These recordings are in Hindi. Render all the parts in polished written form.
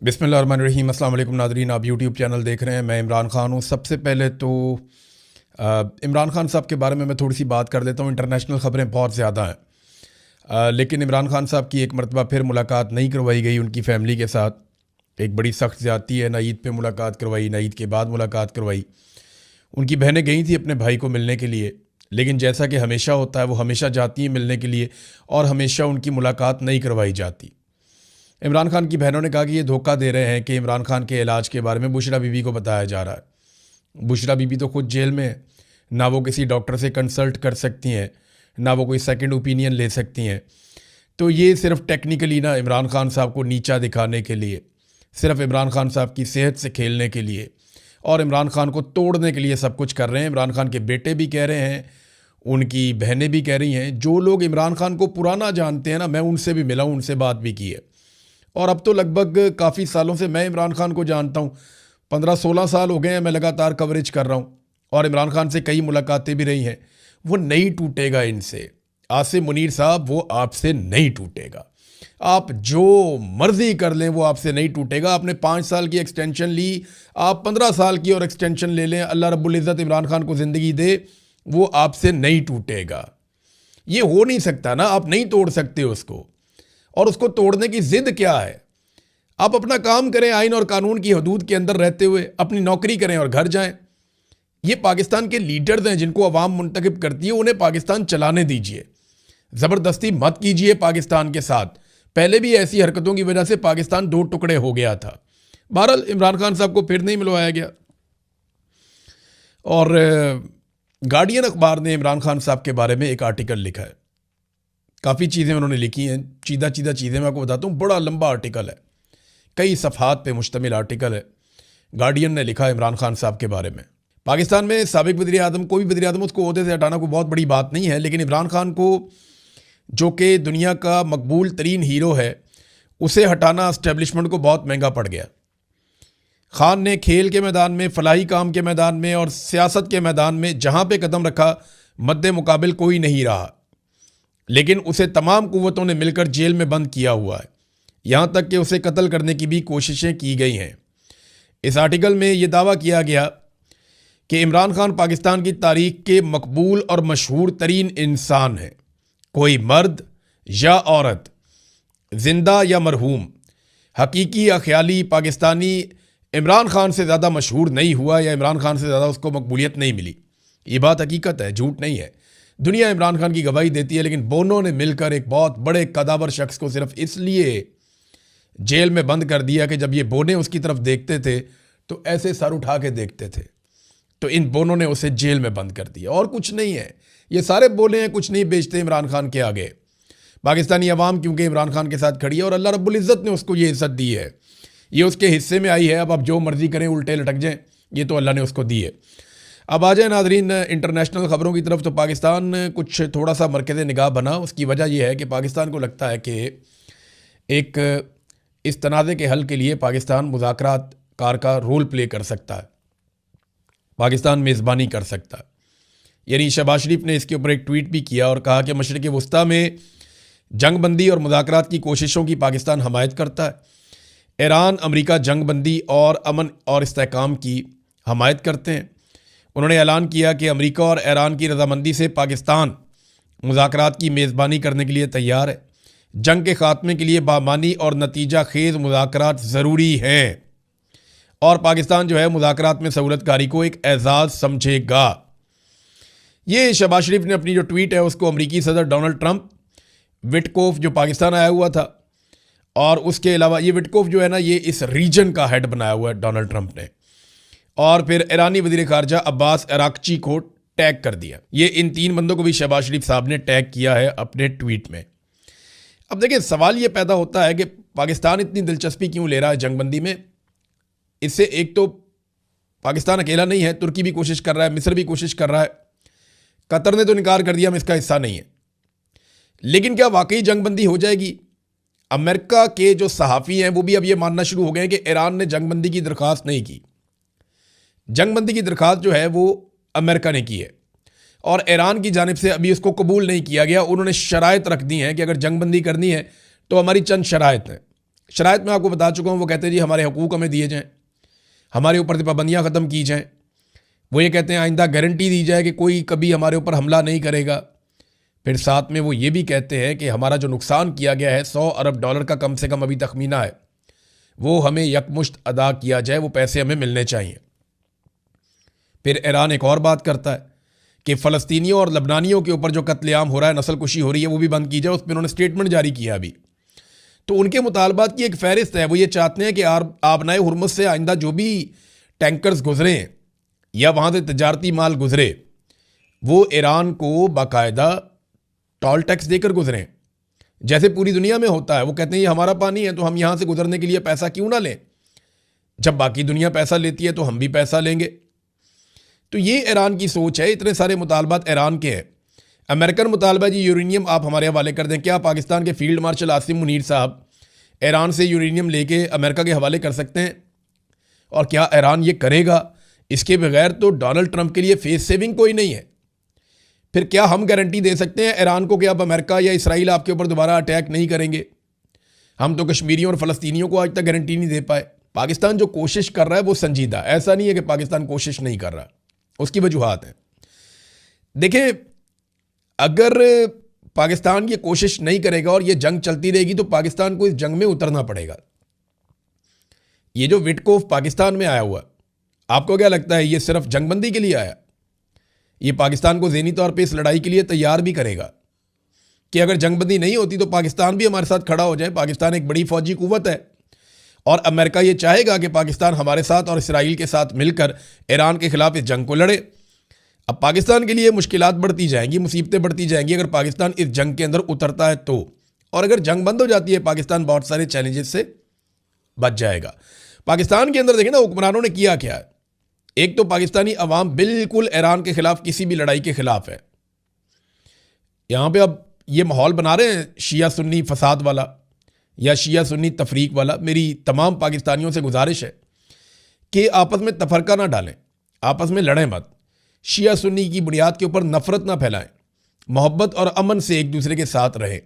बिस्मिल्लाहिर्रहमानिर्रहीम। अस्सलाम वालेकुम नाज़रीन, आप यूट्यूब चैनल देख रहे हैं। मैं इमरान ख़ान हूँ। सबसे पहले तो इमरान ख़ान साहब के बारे में मैं थोड़ी सी बात कर लेता हूँ। इंटरनेशनल ख़बरें बहुत ज़्यादा हैं, लेकिन इमरान ख़ान साहब की एक मरतबा फिर मुलाकात नहीं करवाई गई उनकी फ़ैमिली के साथ। एक बड़ी सख्त ज़्यादती है। ना ईद पे मुलाकात करवाई, ना ईद के बाद मुलाकात करवाई। उनकी बहनें गई थी अपने भाई को मिलने के लिए, लेकिन जैसा कि हमेशा होता है, वो हमेशा जाती हैं मिलने के लिए और हमेशा उनकी मुलाकात नहीं करवाई जाती। इमरान खान की बहनों ने कहा कि ये धोखा दे रहे हैं कि इमरान खान के इलाज के बारे में बुशरा बीबी को बताया जा रहा है। बुशरा बीबी तो खुद जेल में है, ना वो किसी डॉक्टर से कंसल्ट कर सकती हैं, ना वो कोई सेकंड ओपिनियन ले सकती हैं। तो ये सिर्फ टेक्निकली ना इमरान खान साहब को नीचा दिखाने के लिए, सिर्फ इमरान खान साहब की सेहत से खेलने के लिए और इमरान खान को तोड़ने के लिए सब कुछ कर रहे हैं। इमरान खान के बेटे भी कह रहे हैं, उनकी बहनें भी कह रही हैं। जो लोग इमरान खान को पुराना जानते हैं ना, मैं उनसे भी मिला हूँ, उनसे बात भी की है। और अब तो लगभग काफ़ी सालों से मैं इमरान खान को जानता हूँ। 15-16 साल हो गए हैं मैं लगातार कवरेज कर रहा हूँ और इमरान खान से कई मुलाकातें भी रही हैं। वो नहीं टूटेगा इनसे। आसिम मुनीर साहब, वो आपसे नहीं टूटेगा। आप जो मर्जी कर लें, वो आपसे नहीं टूटेगा। आपने 5 साल की एक्सटेंशन ली, आप 15 साल की और एक्सटेंशन ले लें। अल्लाह रब्बुल इज़्ज़त इमरान खान को ज़िंदगी दे, वो आपसे नहीं टूटेगा। ये हो नहीं सकता ना, आप नहीं तोड़ सकते उसको। और उसको तोड़ने की जिद क्या है? आप अपना काम करें, आइन और कानून की हदूद के अंदर रहते हुए अपनी नौकरी करें और घर जाएं। ये पाकिस्तान के लीडर्स हैं जिनको अवाम मुंतखब करती है, उन्हें पाकिस्तान चलाने दीजिए। ज़बरदस्ती मत कीजिए पाकिस्तान के साथ। पहले भी ऐसी हरकतों की वजह से पाकिस्तान 2 टुकड़े हो गया था। बहरहाल इमरान खान साहब को फिर नहीं मिलवाया गया। और गार्डियन अखबार ने इमरान खान साहब के बारे में एक आर्टिकल लिखा है। काफ़ी चीज़ें उन्होंने लिखी हैं, सीधा सीधा चीज़ें मैं आपको बताता हूँ। बड़ा लंबा आर्टिकल है, कई सफ़हात पे मुश्तमिल आर्टिकल है। गार्डियन ने लिखा इमरान खान साहब के बारे में। पाकिस्तान में साबिक वज़ीर आज़म, कोई भी वज़ीर आज़म, उसको ओहदे से हटाना कोई बहुत बड़ी बात नहीं है, लेकिन इमरान खान को, जो कि दुनिया का मकबूल तरीन हीरो है, उसे हटाना इस्टेब्लिशमेंट को बहुत महंगा पड़ गया। खान ने खेल के मैदान में, फलाही काम के मैदान में और सियासत के मैदान में जहाँ पे कदम रखा, मद्दे मुकाबिल कोई नहीं रहा। लेकिन उसे तमाम कुव्वतों ने मिलकर जेल में बंद किया हुआ है, यहाँ तक कि उसे कत्ल करने की भी कोशिशें की गई हैं। इस आर्टिकल में ये दावा किया गया कि इमरान खान पाकिस्तान की तारीख के मकबूल और मशहूर तरीन इंसान है। कोई मर्द या औरत, जिंदा या मरहूम, हकीकी या ख्याली पाकिस्तानी इमरान खान से ज़्यादा मशहूर नहीं हुआ या इमरान खान से ज़्यादा उसको मकबूलियत नहीं मिली। ये बात हकीकत है, झूठ नहीं है। दुनिया इमरान खान की गवाही देती है, लेकिन बोनो ने मिलकर एक बहुत बड़े कदावर शख्स को सिर्फ इसलिए जेल में बंद कर दिया कि जब ये बोने उसकी तरफ देखते थे तो ऐसे सर उठा के देखते थे। तो इन बोनों ने उसे जेल में बंद कर दिया, और कुछ नहीं है। ये सारे बोले हैं, कुछ नहीं बेचते इमरान खान के आगे। पाकिस्तानी अवाम क्योंकि इमरान खान के साथ खड़ी है और अल्लाह रब्बुल इज़्ज़त ने उसको ये इज़्ज़त दी है, ये उसके हिस्से में आई है। अब आप जो मर्जी करें, उल्टे लटक जाएं, ये तो अल्लाह ने उसको दी है। अब आ जाए नाजरीन इंटरनेशनल ख़बरों की तरफ। तो पाकिस्तान कुछ थोड़ा सा मरकज़ निगाह बना। उसकी वजह यह है कि पाकिस्तान को लगता है कि एक इस तनाज़े के हल के लिए पाकिस्तान मुज़ाकरात कार का रोल प्ले कर सकता है, पाकिस्तान मेज़बानी कर सकता है। यानी शहबाज शरीफ ने इसके ऊपर एक ट्वीट भी किया और कहा कि मशरिक़ वस्ता में जंग बंदी और मुज़ाकरात की कोशिशों की पाकिस्तान हमायत करता है। ईरान अमेरिका जंग बंदी और अमन और इस्तेहकाम की हमायत करते हैं। उन्होंने ऐलान किया कि अमेरिका और ईरान की रजामंदी से पाकिस्तान मुज़ाकरात की मेज़बानी करने के लिए तैयार है। जंग के ख़ात्मे के लिए बामानी और नतीजा खेज़ मुज़ाकरात ज़रूरी हैं और पाकिस्तान जो है मुज़ाकरात में सहूलतकारी को एक एजाज़ समझेगा। ये शहबाज शरीफ ने अपनी जो ट्वीट है उसको अमरीकी सदर डोनाल्ड ट्रंप, विटकोफ जो पाकिस्तान आया हुआ था, और उसके अलावा ये विटकोफ जो है ना, ये इस रीजन का हेड बनाया हुआ है डोनाल्ड ट्रंप ने, और फिर ईरानी वज़ीर ख़ारजा अब्बास अराक्ची को टैग कर दिया। ये इन 3 बंदों को भी शहबाज शरीफ साहब ने टैग किया है अपने ट्वीट में। अब देखिए, सवाल ये पैदा होता है कि पाकिस्तान इतनी दिलचस्पी क्यों ले रहा है जंगबंदी में। इससे एक तो पाकिस्तान अकेला नहीं है, तुर्की भी कोशिश कर रहा है, मिस्र भी कोशिश कर रहा है, कतर ने तो इनकार कर दिया, हम इसका हिस्सा नहीं है। लेकिन क्या वाकई जंगबंदी हो जाएगी? अमेरिका के जो सहाफ़ी हैं वो भी अब ये मानना शुरू हो गए हैं कि ईरान ने जंगबंदी की दरख्वास्त नहीं की। जंगबंदी की दरख्वास्त जो है वो अमेरिका ने की है और ईरान की जानिब से अभी उसको कबूल नहीं किया गया। उन्होंने शराइत रख दी हैं कि अगर जंगबंदी करनी है तो हमारी चंद शराइत हैं। शराइत मैं आपको बता चुका हूँ। वो कहते हैं जी हमारे हकूक़ हमें दिए जाएँ, हमारे ऊपर से पाबंदियाँ ख़त्म की जाएँ। वो ये कहते हैं आइंदा गारंटी दी जाए कि कोई कभी हमारे ऊपर हमला नहीं करेगा। फिर साथ में वो ये भी कहते हैं कि हमारा जो नुकसान किया गया है $100 अरब का कम से कम अभी तखमीना है, वो हमें यकमुश्त अदा किया जाए, वो पैसे हमें मिलने चाहिए। फिर ईरान एक और बात करता है कि फ़लस्तीनियों और लबनानियों के ऊपर जो कत्लेआम हो रहा है, नस्ल कुशी हो रही है, वो भी बंद की जाए। उस पर उन्होंने स्टेटमेंट जारी किया अभी। तो उनके मुतालबात की एक फ़हरिस्त है। वो ये चाहते हैं कि आबनाए हुर्मुज़ से आइंदा जो भी टैंकर्स गुजरे या वहाँ से तजारती माल गुजरे, वो ईरान को बाकायदा टोल टैक्स देकर गुजरें, जैसे पूरी दुनिया में होता है। वो कहते हैं ये हमारा पानी है तो हम यहाँ से गुजरने के लिए पैसा क्यों ना लें, जब बाकी दुनिया पैसा लेती है तो हम भी पैसा लेंगे। तो ये ईरान की सोच है। इतने सारे मुतालबात ईरान के हैं। अमेरिकन मुतालबा जी यूरेनियम आप हमारे हवाले कर दें। क्या पाकिस्तान के फील्ड मार्शल आसिम मुनीर साहब ईरान से यूरेनियम लेके अमेरिका के हवाले कर सकते हैं? और क्या ईरान ये करेगा? इसके बगैर तो डोनाल्ड ट्रंप के लिए फेस सेविंग कोई नहीं है। फिर क्या हम गारंटी दे सकते हैं ईरान को कि अब अमेरिका या इसराइल आपके ऊपर दोबारा अटैक नहीं करेंगे? हम तो कश्मीरियों और फ़लस्तीनियों को आज तक गारंटी नहीं दे पाए। पाकिस्तान जो कोशिश कर रहा है वो संजीदा, ऐसा नहीं है कि पाकिस्तान कोशिश नहीं कर रहा, उसकी वजूहात हैं। देखें, अगर पाकिस्तान ये कोशिश नहीं करेगा और ये जंग चलती रहेगी तो पाकिस्तान को इस जंग में उतरना पड़ेगा। ये जो विटकोफ पाकिस्तान में आया हुआ, आपको क्या लगता है ये सिर्फ जंगबंदी के लिए आया? ये पाकिस्तान को ज़हनी तौर पे इस लड़ाई के लिए तैयार भी करेगा कि अगर जंगबंदी नहीं होती तो पाकिस्तान भी हमारे साथ खड़ा हो जाए। पाकिस्तान एक बड़ी फौजी कुव्वत है और अमेरिका ये चाहेगा कि पाकिस्तान हमारे साथ और इसराइल के साथ मिलकर ईरान के खिलाफ इस जंग को लड़े। अब पाकिस्तान के लिए मुश्किलात बढ़ती जाएंगी, मुसीबतें बढ़ती जाएंगी अगर पाकिस्तान इस जंग के अंदर उतरता है तो। और अगर जंग बंद हो जाती है, पाकिस्तान बहुत सारे चैलेंजेस से बच जाएगा। पाकिस्तान के अंदर देखें ना, हुक्मरानों ने किया क्या है। एक तो पाकिस्तानी अवाम बिल्कुल ईरान के खिलाफ किसी भी लड़ाई के खिलाफ है। यहाँ पे अब ये माहौल बना रहे हैं शिया सुन्नी फसाद वाला या शिया सुन्नी तफरीक वाला। मेरी तमाम पाकिस्तानियों से गुजारिश है कि आपस में तफरका ना डालें, आपस में लड़ें मत, शिया सुन्नी की बुनियाद के ऊपर नफरत ना फैलाएं, मोहब्बत और अमन से एक दूसरे के साथ रहें।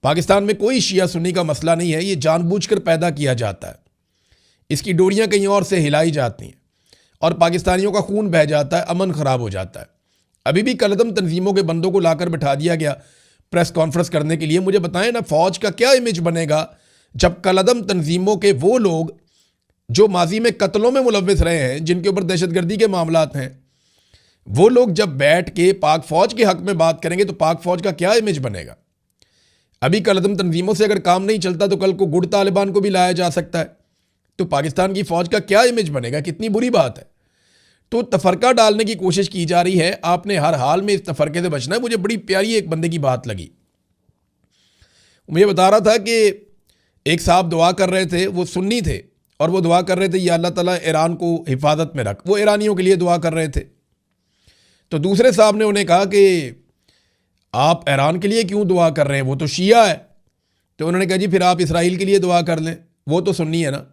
पाकिस्तान में कोई शिया सुन्नी का मसला नहीं है, ये जानबूझकर पैदा किया जाता है। इसकी डोरियां कहीं और से हिलाई जाती हैं और पाकिस्तानियों का खून बह जाता है, अमन ख़राब हो जाता है। अभी भी कलदम तंजीमों के बंदों को लाकर बिठा दिया गया प्रेस कॉन्फ्रेंस करने के लिए। मुझे बताएं ना, फ़ौज का क्या इमेज बनेगा जब कलदम तंजीमों के वो लोग जो माजी में कत्लों में मुलव्विस रहे हैं, जिनके ऊपर दहशतगर्दी के मामलात हैं, वो लोग जब बैठ के पाक फ़ौज के हक़ में बात करेंगे तो पाक फ़ौज का क्या इमेज बनेगा। अभी कलदम तंजीमों से अगर काम नहीं चलता तो कल को गुड़ तालिबान को भी लाया जा सकता है। तो पाकिस्तान की फ़ौज का क्या इमेज बनेगा? कितनी बुरी बात है। तो तफरका डालने की कोशिश की जा रही है। आपने हर हाल में इस तफरके से बचना है। मुझे बड़ी प्यारी एक बंदे की बात लगी। मुझे बता रहा था कि एक साहब दुआ कर रहे थे, वो सुन्नी थे और वो दुआ कर रहे थे या अल्लाह ताला ईरान को हिफाजत में रख। वो ईरानियों के लिए दुआ कर रहे थे। तो दूसरे साहब ने उन्हें कहा कि आप ईरान के लिए क्यों दुआ कर रहे हैं, वो तो शिया है। तो उन्होंने कहा जी फिर आप इसराइल के लिए दुआ कर लें, वो तो सुन्नी है ना।